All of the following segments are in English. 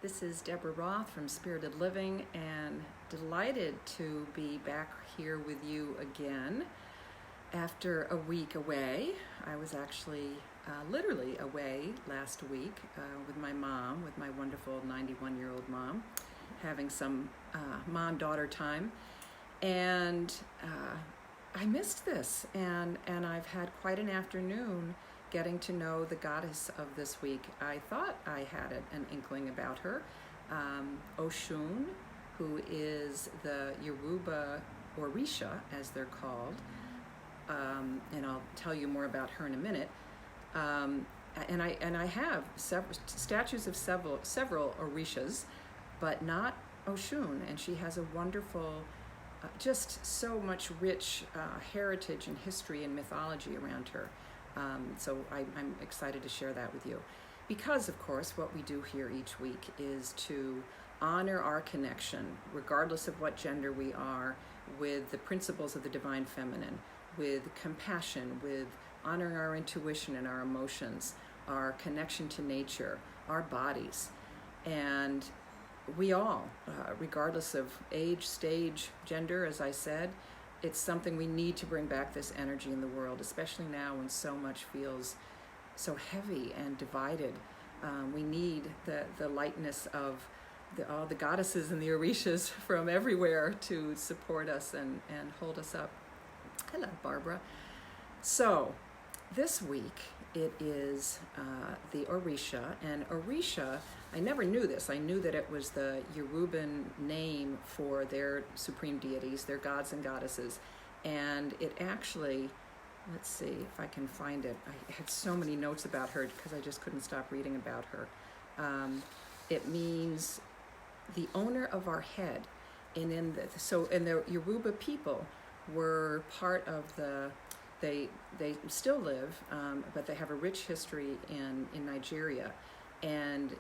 This is Deborah Roth from Spirited Living, and delighted to be back here with you again after a week away. I was actually literally away last week with my mom, with my wonderful 91-year-old mom, having some mom-daughter time. And I missed this, and I've had quite an afternoon getting to know the goddess of this week. I thought I had an inkling about her, Oshun, who is the Yoruban Orisha, as they're called, and I'll tell you more about her in a minute. And I have statues of several Orishas, but not Oshun, and she has a wonderful, just so much rich heritage and history and mythology around her. So I'm excited to share that with you. Because, of course, what we do here each week is to honor our connection, regardless of what gender we are, with the principles of the divine feminine, with compassion, with honoring our intuition and our emotions, our connection to nature, our bodies. And we all, regardless of age, stage, gender, as I said, it's something we need to bring back, this energy in the world, especially now when so much feels so heavy and divided. We need the lightness of all the goddesses and the Orishas from everywhere to support us and hold us up. Hello, Barbara. So this week it is the Orisha, and Orisha, I never knew this. I knew that it was the Yoruban name for their supreme deities, their gods and goddesses. And it actually, let's see if I can find it. I had so many notes about her because I just couldn't stop reading about her. It means the owner of our head. And the Yoruba people were part of they still live, but they have a rich history in Nigeria. And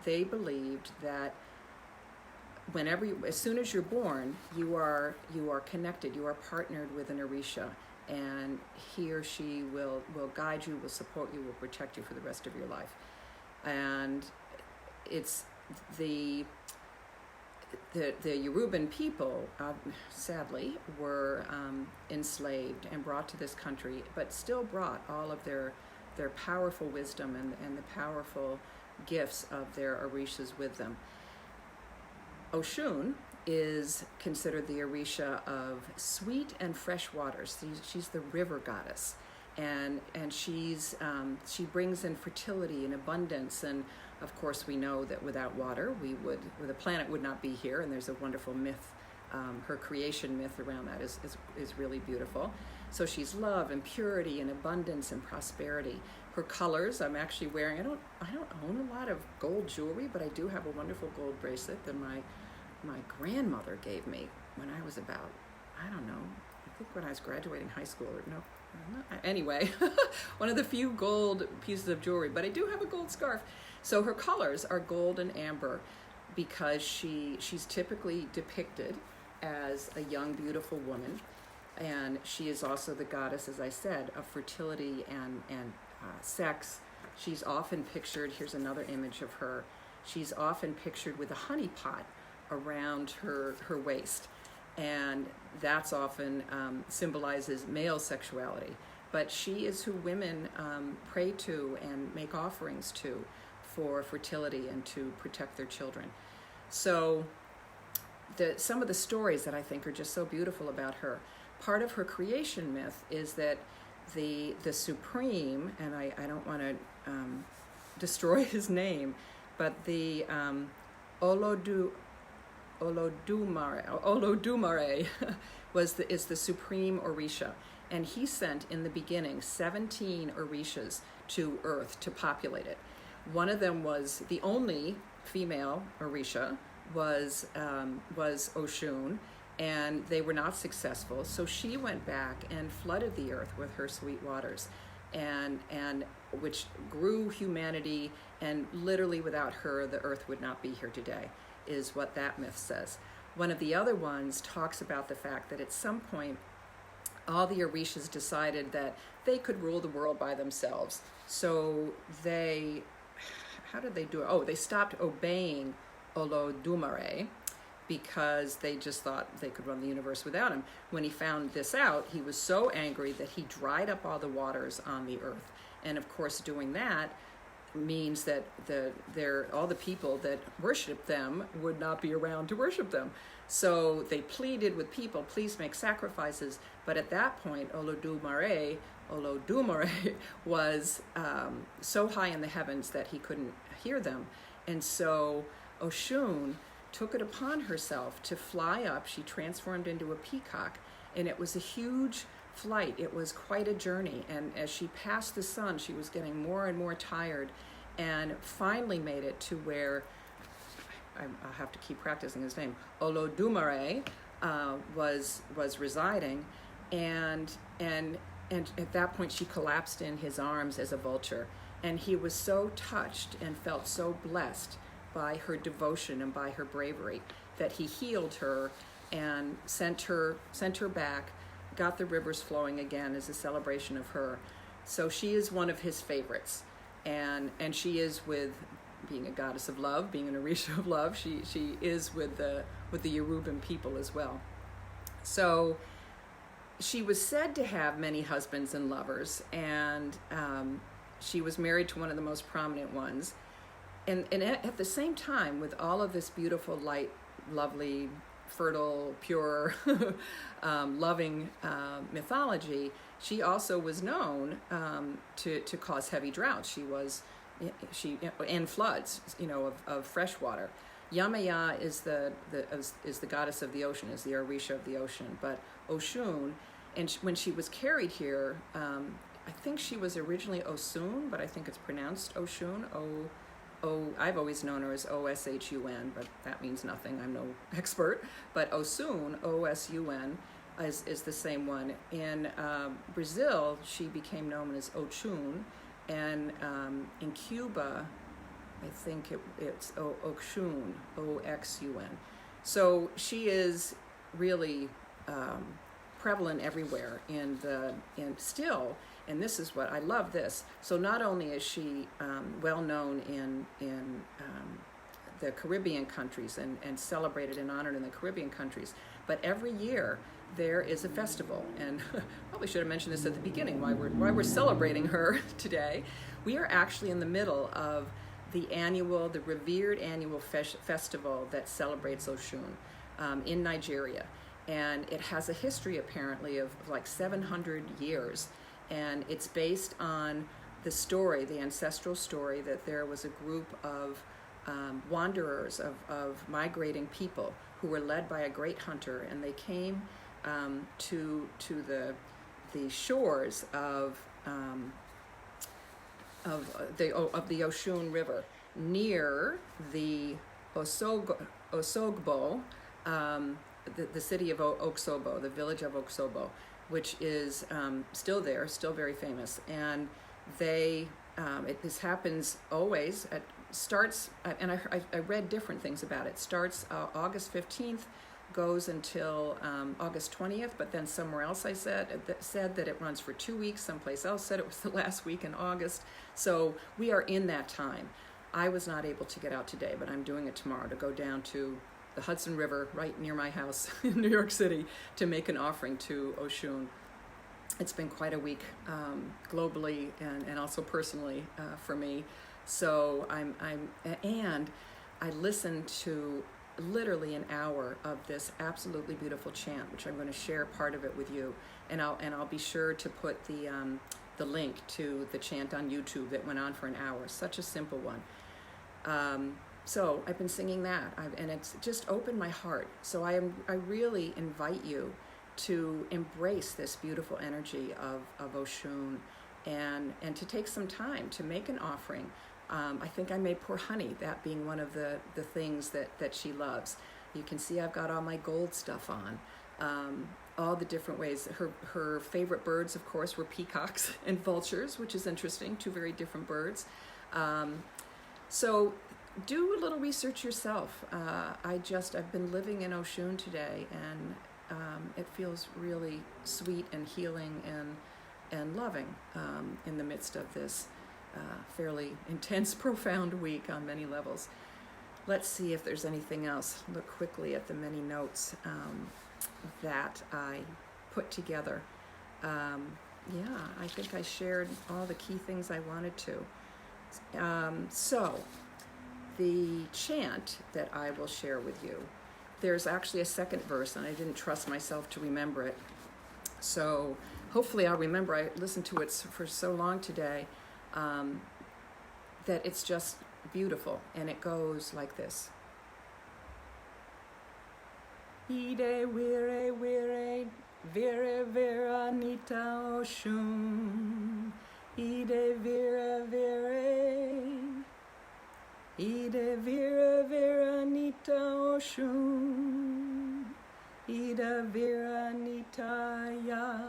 they believed that as soon as you're born, you are connected, you are partnered with an Orisha, and he or she will guide you, will support you, will protect you for the rest of your life. And it's the Yoruban people, sadly, were enslaved and brought to this country, but still brought all of their powerful wisdom and the powerful gifts of their Orishas with them. Oshun is considered the Orisha of sweet and fresh waters. She's the river goddess, and she brings in fertility and abundance. And of course, we know that without water, the planet would not be here. And there's a wonderful myth. Her creation myth around that is really beautiful. So she's love and purity and abundance and prosperity. Her colors, I'm actually wearing, I don't own a lot of gold jewelry, but I do have a wonderful gold bracelet that my grandmother gave me when I was about, I don't know, I think when I was graduating high school, anyway, one of the few gold pieces of jewelry, but I do have a gold scarf. So her colors are gold and amber because she's typically depicted as a young, beautiful woman. And she is also the goddess, as I said, of fertility and sex. She's often pictured, here's another image of her, she's often pictured with a honey pot around her waist. And that's often symbolizes male sexuality. But she is who women pray to and make offerings to for fertility and to protect their children. So some of the stories that I think are just so beautiful about her, part of her creation myth is that the supreme, and I don't want to destroy his name, but the Olodumare is the supreme Orisha, and he sent in the beginning 17 Orishas to Earth to populate it. One of them was the only female Orisha was Oshun, and they were not successful. So she went back and flooded the earth with her sweet waters, and which grew humanity. And literally, without her, the earth would not be here today, is what that myth says. One of the other ones talks about the fact that at some point, all the Orishas decided that they could rule the world by themselves. So they how did they do it? Oh, they stopped obeying Olodumare because they just thought they could run the universe without him. When he found this out, he was so angry that he dried up all the waters on the earth. And of course, doing that means that all the people that worship them would not be around to worship them. So they pleaded with people, please make sacrifices. But at that point, Olodumare was so high in the heavens that he couldn't hear them. And so Oshun took it upon herself to fly up. She transformed into a peacock, and it was a huge flight. It was quite a journey, and as she passed the sun, she was getting more and more tired, and finally made it to where, I'll have to keep practicing his name, Olodumare was residing, and at that point she collapsed in his arms as a vulture, and he was so touched and felt so blessed by her devotion and by her bravery that he healed her and sent her back, got the rivers flowing again as a celebration of her. So she is one of his favorites, and she is, with being a goddess of love, being an Orisha of love, she is with the Yoruban people as well. So she was said to have many husbands and lovers, and she was married to one of the most prominent ones. And at the same time, with all of this beautiful, light, lovely, fertile, pure, loving mythology, she also was known to cause heavy droughts. And floods, of fresh water. Yamaya is the goddess of the ocean, is the Orisha of the ocean. But Oshun, when she was carried here, I think she was originally Osun, but I think it's pronounced Oshun. I've always known her as Oshun, but that means nothing. I'm no expert. But Osun, Osun, is the same one. In Brazil, she became known as Ochun, and in Cuba, I think it's Oxun, Oxun. So she is really prevalent everywhere and this is what I love this. So not only is she well known in the Caribbean countries and celebrated and honored in the Caribbean countries, but every year there is a festival, and probably should have mentioned this at the beginning, why we're celebrating her today. We are actually in the middle of the revered annual festival that celebrates Oshun in Nigeria. And it has a history apparently of like 700 years. And it's based on the ancestral story, that there was a group of wanderers, of migrating people who were led by a great hunter, and they came to the shores of the Oshun River, near the Osogbo, the city of Oksobo, the village of Oksobo, which is still there, still very famous. And this happens always. Starts, and I read different things about it. Starts August 15th, goes until August 20th, but then somewhere else said that it runs for 2 weeks. Someplace else said it was the last week in August. So we are in that time. I was not able to get out today, but I'm doing it tomorrow to go down to the Hudson River right near my house in New York City to make an offering to Oshun. It's been quite a week globally and also personally for me. So I listened to literally an hour of this absolutely beautiful chant, which I'm going to share part of it with you, and I'll be sure to put the link to the chant on YouTube that went on for an hour. Such a simple one. So I've been singing that, and it's just opened my heart. So I really invite you to embrace this beautiful energy of Oshun, and to take some time to make an offering. I think I may pour honey, that being one of the things that she loves. You can see I've got all my gold stuff on, all the different ways. Her favorite birds, of course, were peacocks and vultures, which is interesting, two very different birds. So do a little research yourself. I've been living in Oshun today, and it feels really sweet and healing and loving in the midst of this fairly intense, profound week on many levels. Let's see if there's anything else. Look quickly at the many notes that I put together. Yeah, I think I shared all the key things I wanted to. So, the chant that I will share with you, there's actually a second verse, and I didn't trust myself to remember it. So, hopefully I'll remember. I listened to it for so long today that it's just beautiful, and it goes like this. Ide wire wire vere vera nita oshun. Ide vira vire. Ide vira vera nita oshun. Ida vira nita ya.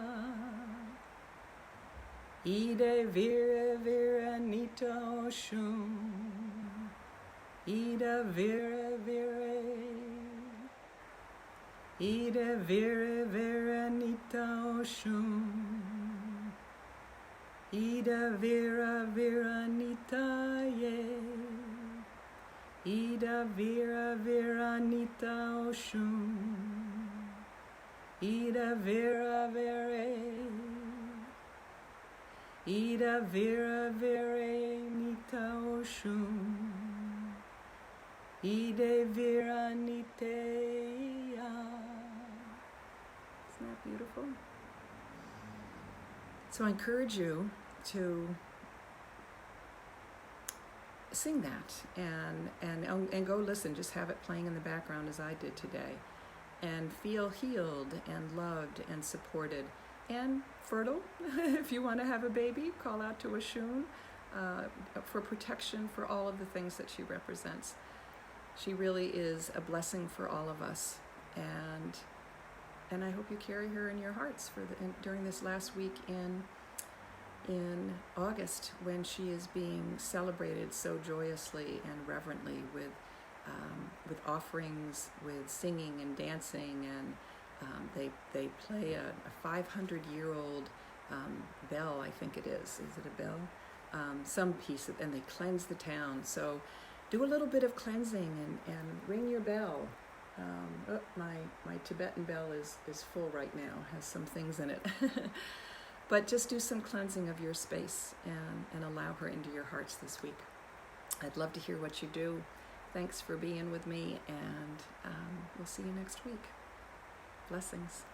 Ide vira vira nita oshun. Ida vira vire. Ida vira vira nita oshun. Ida vira vira nita ye. Ida vira vira nita oshun. Ida vira vire. Ida vira vire nita oshun. Ide vira niteya. Isn't that beautiful? So I encourage you to sing that and go listen. Just have it playing in the background as I did today, and feel healed and loved and supported and fertile. If you want to have a baby, call out to Oshun for protection for all of the things that she represents. She really is a blessing for all of us, and I hope you carry her in your hearts during this last week in August, when she is being celebrated so joyously and reverently with offerings, with singing and dancing, and they play a 500-year-old bell, I think it is. Is it a bell? Some piece and they cleanse the town. So do a little bit of cleansing and ring your bell. My Tibetan bell is full right now, has some things in it. But just do some cleansing of your space and allow her into your hearts this week. I'd love to hear what you do. Thanks for being with me, and we'll see you next week. Blessings.